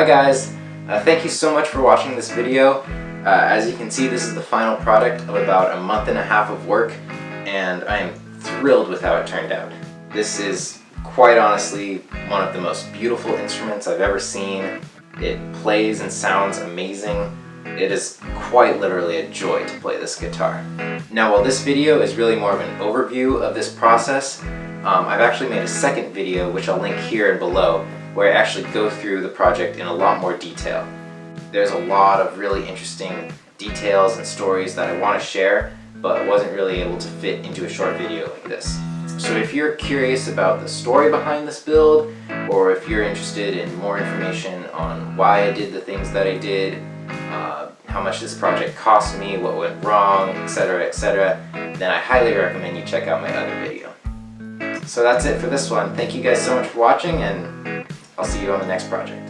Hi guys, thank you so much for watching this video. As you can see, this is the final product of about a month and a half of work, and I am thrilled with how it turned out. This is quite honestly one of the most beautiful instruments I've ever seen. It plays and sounds amazing. It is quite literally a joy to play this guitar. Now, while this video is really more of an overview of this process, I've actually made a second video, which I'll link here and below, where I actually go through the project in a lot more detail. There's a lot of really interesting details and stories that I want to share, but wasn't really able to fit into a short video like this. So if you're curious about the story behind this build, or if you're interested in more information on why I did the things that I did, how much this project cost me, what went wrong, etc., then I highly recommend you check out my other video. So that's it for this one. Thank you guys so much for watching, and I'll see you on the next project.